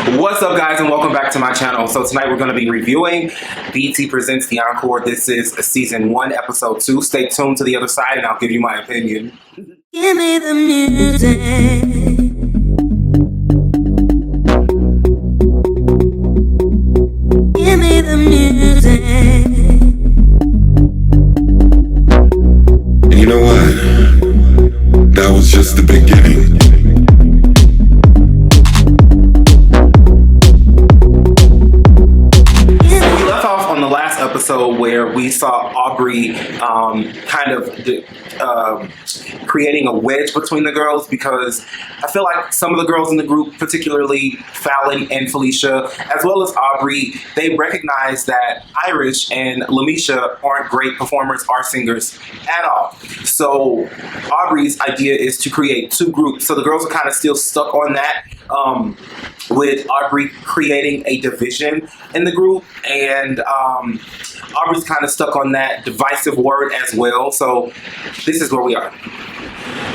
What's up, guys, and welcome back to my channel. So tonight we're going to be reviewing BET Presents The Encore. This is season 1, episode 2. Stay tuned to the other side and I'll give you my opinion. Give me the music. Give me the music. And you know what? That was just the beginning. Episode where we saw Aubrey creating a wedge between the girls, because I feel like some of the girls in the group, particularly Fallon and Felicia, as well as Aubrey, they recognize that Irish and Lamisha aren't great performers or singers at all. So Aubrey's idea is to create 2 groups. So the girls are kind of still stuck on that, with Aubrey creating a division in the group, and Aubrey's kind of stuck on that divisive word as well. So this is where we are.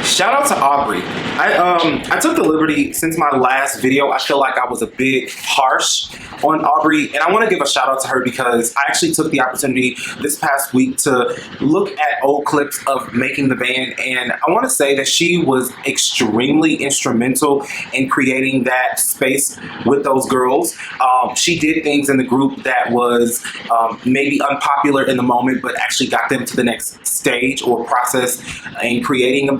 Shout out to Aubrey. I took the liberty, since my last video, I feel like I was a bit harsh on Aubrey, and I want to give a shout out to her because I actually took the opportunity this past week to look at old clips of Making the Band, and I want to say that she was extremely instrumental in creating that space with those girls. She did things in the group that was maybe unpopular in the moment, but actually got them to the next stage or process in creating a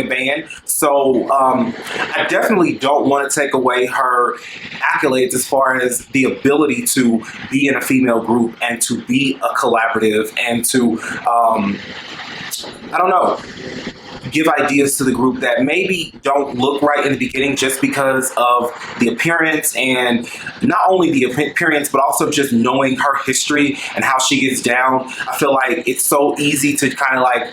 band. So I definitely don't want to take away her accolades as far as the ability to be in a female group and to be a collaborative and to I don't know, give ideas to the group that maybe don't look right in the beginning just because of the appearance, and not only the appearance but also just knowing her history and how she gets down. I feel like it's so easy to kind of like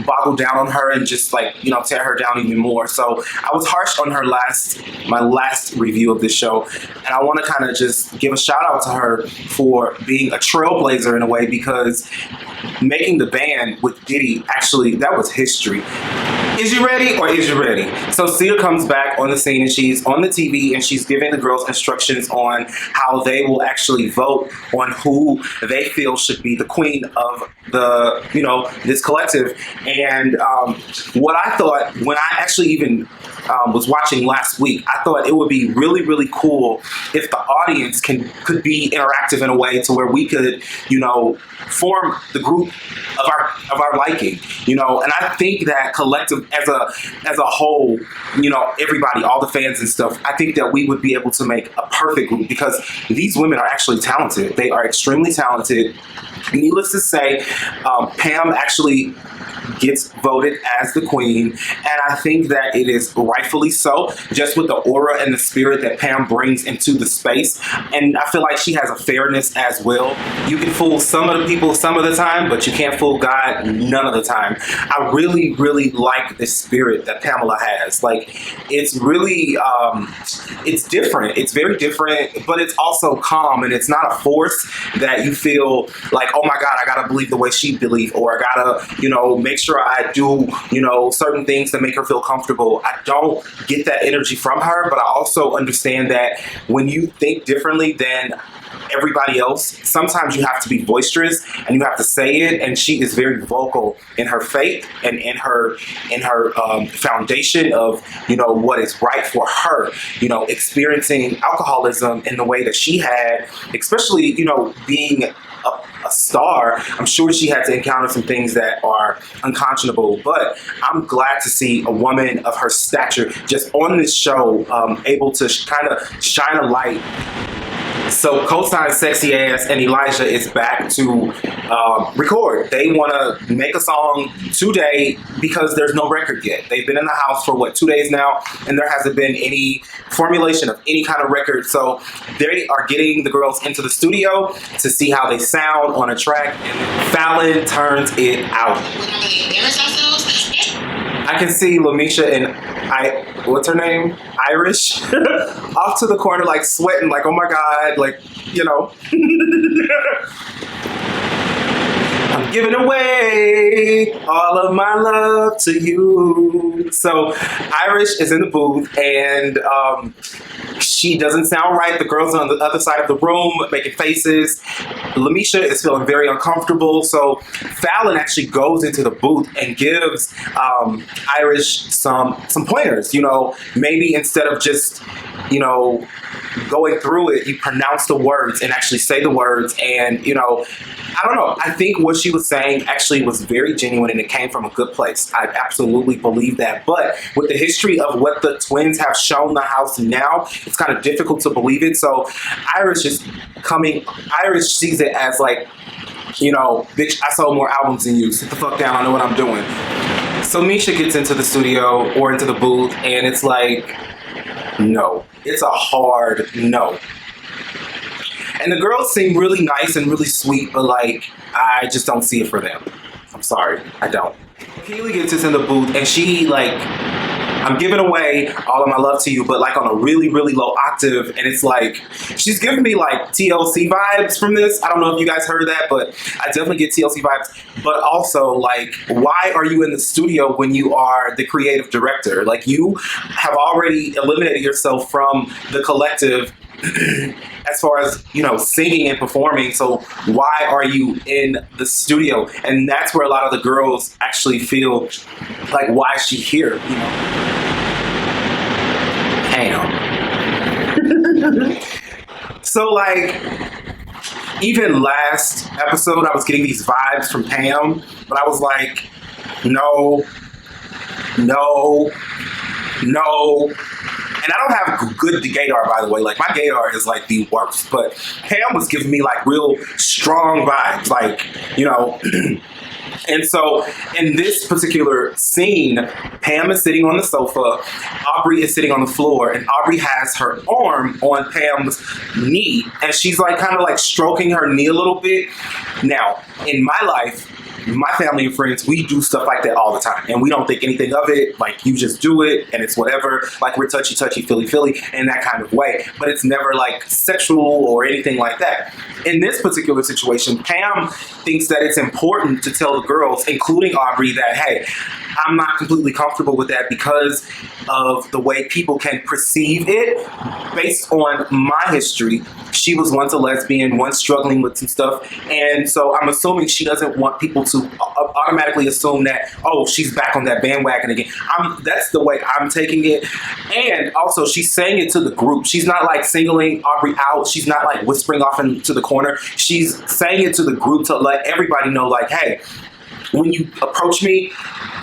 boggle down on her and just like, you know, tear her down even more. So I was harsh on her my last review of this show, and I want to kind of just give a shout out to her for being a trailblazer in a way, because Making the Band with Diddy, actually, that was history. Is you ready or is you ready? So Sia comes back on the scene and she's on the TV and she's giving the girls instructions on how they will actually vote on who they feel should be the queen of the, you know, this collective. And what I thought when I actually even was watching last week, I thought it would be really, really cool if the audience could be interactive in a way to where we could, you know, form the group of our liking, you know. And I think that collective as a whole, you know, everybody, all the fans and stuff, I think that we would be able to make a perfect group, because these women are actually talented. They are extremely talented. Needless to say, Pam actually gets voted as the queen, and I think that it is rightfully so, just with the aura and the spirit that Pam brings into the space. And I feel like she has a fairness as well. You can fool some of the people some of the time, but you can't fool God none of the time. I really, really like the spirit that Pamela has. Like, it's really it's different. It's very different, but it's also calm, and it's not a force that you feel like, oh my God, I gotta believe the way she believes, or I gotta, you know, make sure I do, you know, certain things to make her feel comfortable. I don't get that energy from her, but I also understand that when you think differently than everybody else, sometimes you have to be boisterous and you have to say it. And she is very vocal in her faith and in her foundation of, you know, what is right for her. You know, experiencing alcoholism in the way that she had, especially, you know, being a star, I'm sure she had to encounter some things that are unconscionable, but I'm glad to see a woman of her stature just on this show, able to kind of shine a light. So Cosign Sexy Ass and Elijah is back to record. They want to make a song today because there's no record yet. They've been in the house for, what, 2 days now, and there hasn't been any formulation of any kind of record. So they are getting the girls into the studio to see how they sound on a track, and Fallon turns it out. I can see Lamisha and what's her name? Irish off to the corner, like sweating, like, oh my God, like, you know. I'm giving away all of my love to you. So Irish is in the booth, and She doesn't sound right. The girls are on the other side of the room making faces. Lamisha is feeling very uncomfortable. So Fallon actually goes into the booth and gives Irish some pointers. You know, maybe instead of just, you know, going through it, you pronounce the words and actually say the words. And, you know, I don't know. I think what she was saying actually was very genuine and it came from a good place. I absolutely believe that. But with the history of what the twins have shown the house now, it's kind of difficult to believe it. So Irish sees it as like, you know, bitch, I sold more albums than you. Sit the fuck down. I know what I'm doing. So Misha gets into the studio or into the booth and it's like, no. It's a hard no. And the girls seem really nice and really sweet, but like, I just don't see it for them. I'm sorry, I don't. Keely gets us in the booth and she like, I'm giving away all of my love to you, but like on a really, really low octave. And it's like, she's giving me like TLC vibes from this. I don't know if you guys heard that, but I definitely get TLC vibes. But also like, why are you in the studio when you are the creative director? Like you have already eliminated yourself from the collective as far as, you know, singing and performing. So why are you in the studio? And that's where a lot of the girls actually feel like, why is she here? You know? Damn. So like, even last episode, I was getting these vibes from Pam, but I was like, no. And I don't have good gaydar, by the way. Like, my gaydar is, like, the worst. But Pam was giving me, like, real strong vibes. Like, you know. And so, in this particular scene, Pam is sitting on the sofa. Aubrey is sitting on the floor. And Aubrey has her arm on Pam's knee. And she's, like, kind of, like, stroking her knee a little bit. Now, in my life, my family and friends, we do stuff like that all the time. And we don't think anything of it. Like, you just do it and it's whatever. Like, we're touchy, feely in that kind of way. But it's never like sexual or anything like that. In this particular situation, Pam thinks that it's important to tell the girls, including Aubrey, that, hey, I'm not completely comfortable with that because of the way people can perceive it based on my history. She was once a lesbian, once struggling with some stuff. And so I'm assuming she doesn't want people to automatically assume that, oh, she's back on that bandwagon again. That's the way I'm taking it. And also, she's saying it to the group. She's not like singling Aubrey out. She's not like whispering off into the corner. She's saying it to the group to let everybody know, like, hey, when you approach me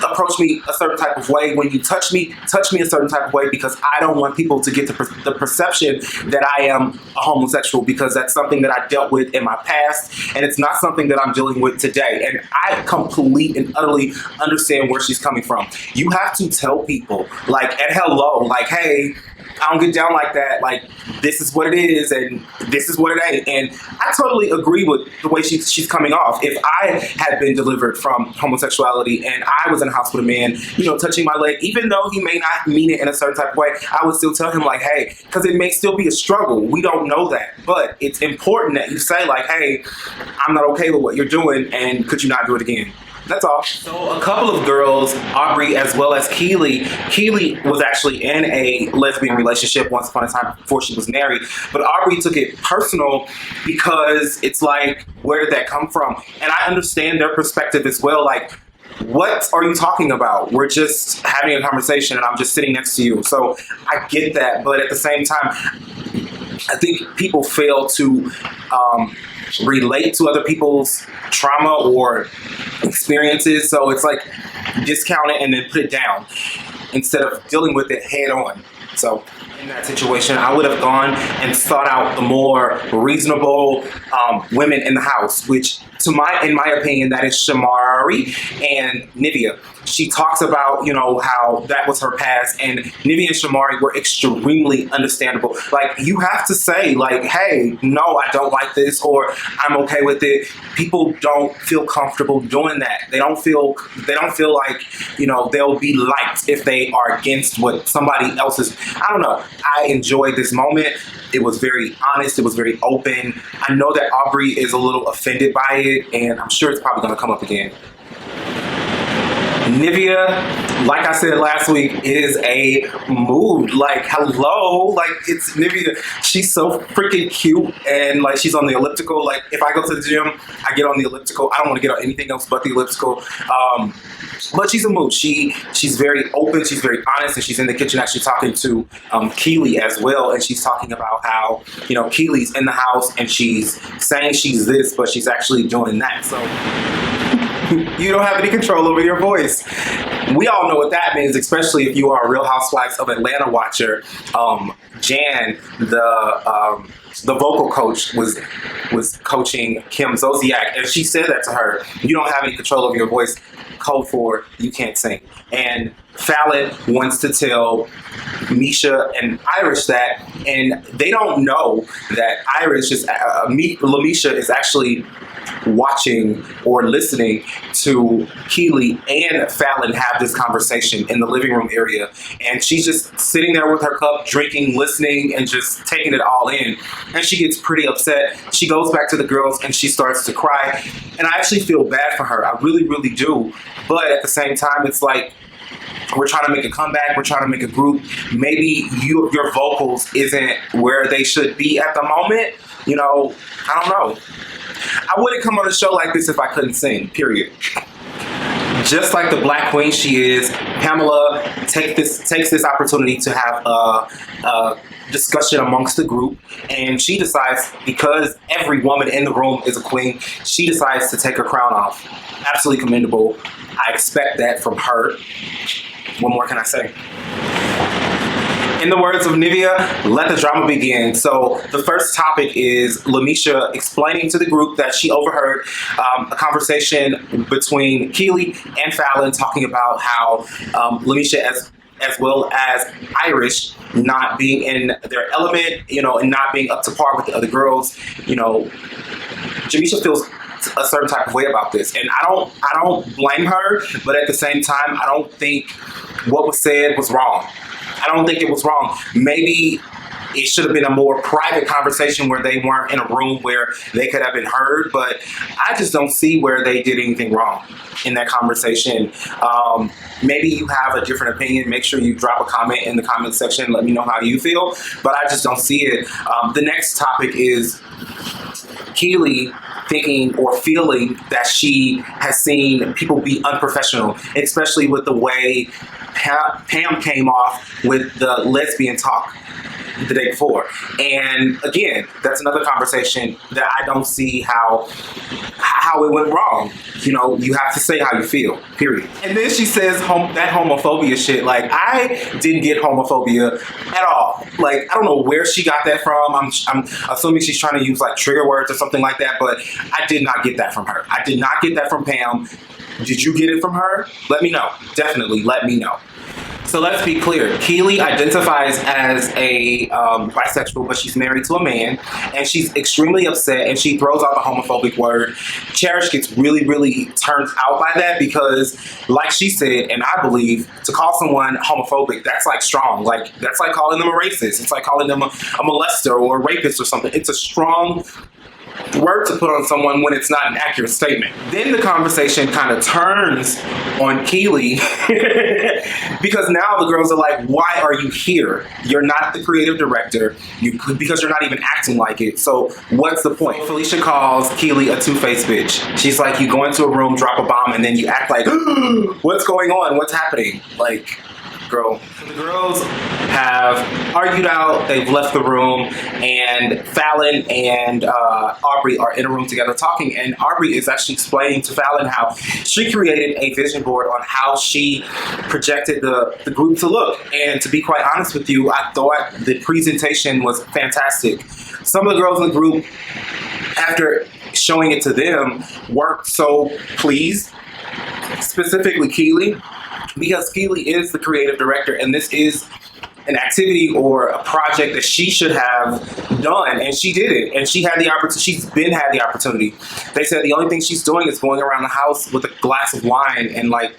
a certain type of way. When you touch me a certain type of way, because I don't want people to get the perception that I am a homosexual, because that's something that I dealt with in my past, and it's not something that I'm dealing with today. And I completely and utterly understand where she's coming from. You have to tell people, like, at hello, like, hey, I don't get down like that. Like, this is what it is, and this is what it ain't. And I totally agree with the way she's coming off. If I had been delivered from homosexuality and I was in a house with a man, you know, touching my leg, even though he may not mean it in a certain type of way, I would still tell him, like, hey, because it may still be a struggle. We don't know that. But it's important that you say, like, hey, I'm not okay with what you're doing, and could you not do it again? That's all. So a couple of girls, Aubrey as well as Keely was actually in a lesbian relationship once upon a time before she was married. But Aubrey took it personal because it's like, where did that come from? And I understand their perspective as well. Like, what are you talking about? We're just having a conversation and I'm just sitting next to you. So I get that. But at the same time, I think people fail to relate to other people's trauma or experiences. So it's like, discount it and then put it down instead of dealing with it head on. So in that situation, I would have gone and sought out the more reasonable women in the house, which in my opinion, that is Shamari and Nivea. She talks about, you know, how that was her past, and Nivea and Shamari were extremely understandable. Like, you have to say, like, hey, no, I don't like this, or I'm okay with it. People don't feel comfortable doing that. They don't feel like, you know, they'll be liked if they are against what somebody else is. I don't know. I enjoyed this moment. It was very honest. It was very open. I know that Aubrey is a little offended by it, and I'm sure it's probably going to come up again. Nivea, like I said last week, is a mood. Like, hello, like it's Nivea. She's so freaking cute, and like she's on the elliptical. Like if I go to the gym, I get on the elliptical. I don't want to get on anything else but the elliptical. But she's a mood. She's very open. She's very honest, and she's in the kitchen actually talking to Keely as well. And she's talking about how Keely's in the house and she's saying she's this, but she's actually doing that. So you don't have any control over your voice. We all know what that means, especially if you are a Real Housewives of Atlanta watcher. Jan, the vocal coach, was coaching Kim Zolciak, and she said that to her. You don't have any control over your voice. Code for you can't sing. And Fallon wants to tell Misha and Irish that, and they don't know that Lamisha is actually watching or listening to Keely and Fallon have this conversation in the living room area, and she's just sitting there with her cup, drinking, listening, and just taking it all in. And she gets pretty upset. She goes back to the girls and she starts to cry, and I actually feel bad for her. I really, really do. But at the same time, it's like, we're trying to make a comeback. We're trying to make a group. Maybe your vocals isn't where they should be at the moment. I don't know. I wouldn't come on a show like this if I couldn't sing, period. Just like the Black Queen she is, Pamela takes this opportunity to have a discussion amongst the group, and she decides, because every woman in the room is a queen, she decides to take her crown off. Absolutely commendable. I expect that from her. What more can I say? In the words of Nivea, let the drama begin. So the first topic is Lamisha explaining to the group that she overheard a conversation between Keely and Fallon talking about how Lamisha as well as Irish not being in their element, and not being up to par with the other girls. Jamisha feels a certain type of way about this, and I don't blame her, but at the same time, I don't think what was said was wrong. I don't think it was wrong. Maybe it should have been a more private conversation where they weren't in a room where they could have been heard, but I just don't see where they did anything wrong in that conversation. Maybe you have a different opinion. Make sure you drop a comment in the comment section. Let me know how you feel, but I just don't see it. The next topic is Keely thinking or feeling that she has seen people be unprofessional, especially with the way Pam came off with the lesbian talk the day before. And again, that's another conversation that I don't see how it went wrong. You have to say how you feel, period. And then she says that homophobia shit. Like, I didn't get homophobia at all. Like, I don't know where she got that from. I'm assuming she's trying to use like trigger words or something like that, but I did not get that from her. I did not get that from Pam. Did you get it from her? Let me know. Definitely let me know. So let's be clear. Keely identifies as a bisexual, but she's married to a man, and she's extremely upset, and she throws out the homophobic word. Cherish gets really, really turned out by that because, like she said, and I believe, to call someone homophobic, that's like strong. Like, that's like calling them a racist. It's like calling them a molester or a rapist or something. It's a strong word to put on someone when it's not an accurate statement. Then the conversation kind of turns on Keely because now the girls are like, why are you here? You're not the creative director because you're not even acting like it. So what's the point? Felicia calls Keely a two-faced bitch. She's like, you go into a room, drop a bomb, and then you act like, what's going on? What's happening? Like, girl. The girls have argued out, they've left the room, and Fallon and Aubrey are in a room together talking, and Aubrey is actually explaining to Fallon how she created a vision board on how she projected the group to look. And to be quite honest with you, I thought the presentation was fantastic. Some of the girls in the group, after showing it to them, weren't so pleased, specifically Keely, because Keely is the creative director, and this is an activity or a project that she should have done, and she did it, and she had the opportunity. She's had the opportunity. They said the only thing she's doing is going around the house with a glass of wine and like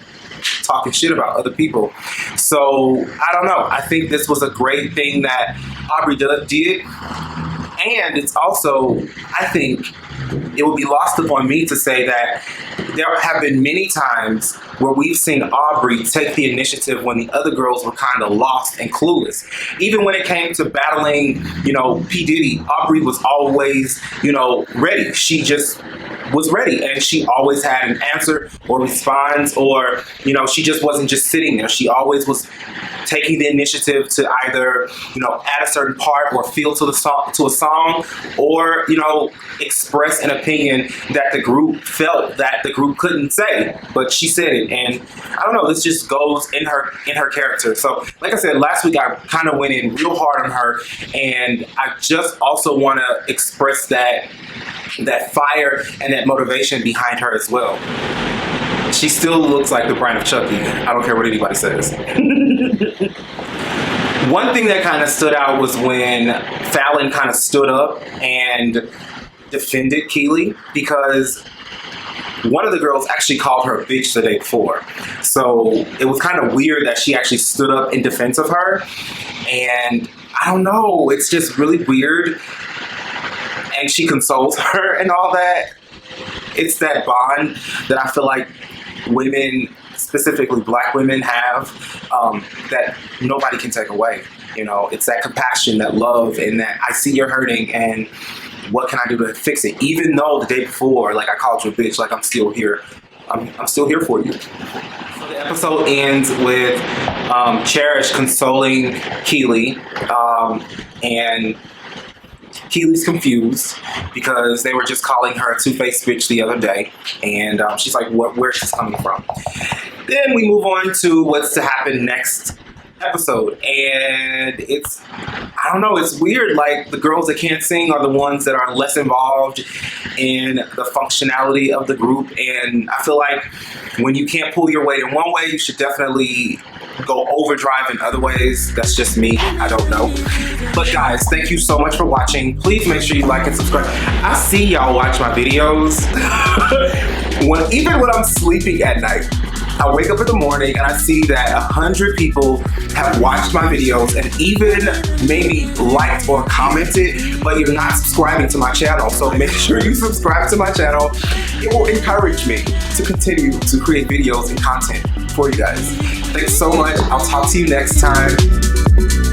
talking shit about other people. So I don't know. I think this was a great thing that Aubrey did. And it's also, I think, it would be lost upon me to say that there have been many times where we've seen Aubrey take the initiative when the other girls were kind of lost and clueless. Even when it came to battling, P. Diddy, Aubrey was always, ready. She just was ready, and she always had an answer or response, or, she just wasn't just sitting there. She always was taking the initiative to either, add a certain part or feel to a song, or, express an opinion that the group felt that the group couldn't say, but she said it. And I don't know, this just goes in her character. So like I said, last week I kind of went in real hard on her, and I just also want to express that fire and that motivation behind her as well. She still looks like the brand of Chucky. I don't care what anybody says. One thing that kind of stood out was when Fallon kind of stood up and defended Keely, because one of the girls actually called her a bitch the day before. So it was kind of weird that she actually stood up in defense of her. And I don't know, it's just really weird. And she consoles her and all that. It's that bond that I feel like women, specifically black women, have that nobody can take away. It's that compassion, that love, and that I see you're hurting, and what can I do to fix it? Even though the day before, like, I called you a bitch, like, I'm still here. I'm still here for you. So the episode ends with Cherish consoling Keely, and Keely's confused because they were just calling her a two-faced bitch the other day, and she's like, where's this coming from? Then we move on to what's to happen next episode, and I don't know, it's weird. Like, the girls that can't sing are the ones that are less involved in the functionality of the group, and I feel like when you can't pull your weight in one way, you should definitely go overdrive in other ways. That's just me. I don't know. But guys, thank you so much for watching. Please make sure you like and subscribe. I see y'all watch my videos. Even when I'm sleeping at night, I wake up in the morning and I see that 100 people have watched my videos and even maybe liked or commented, but you're not subscribing to my channel. So make sure you subscribe to my channel. It will encourage me to continue to create videos and content for you guys. Thanks so much. I'll talk to you next time.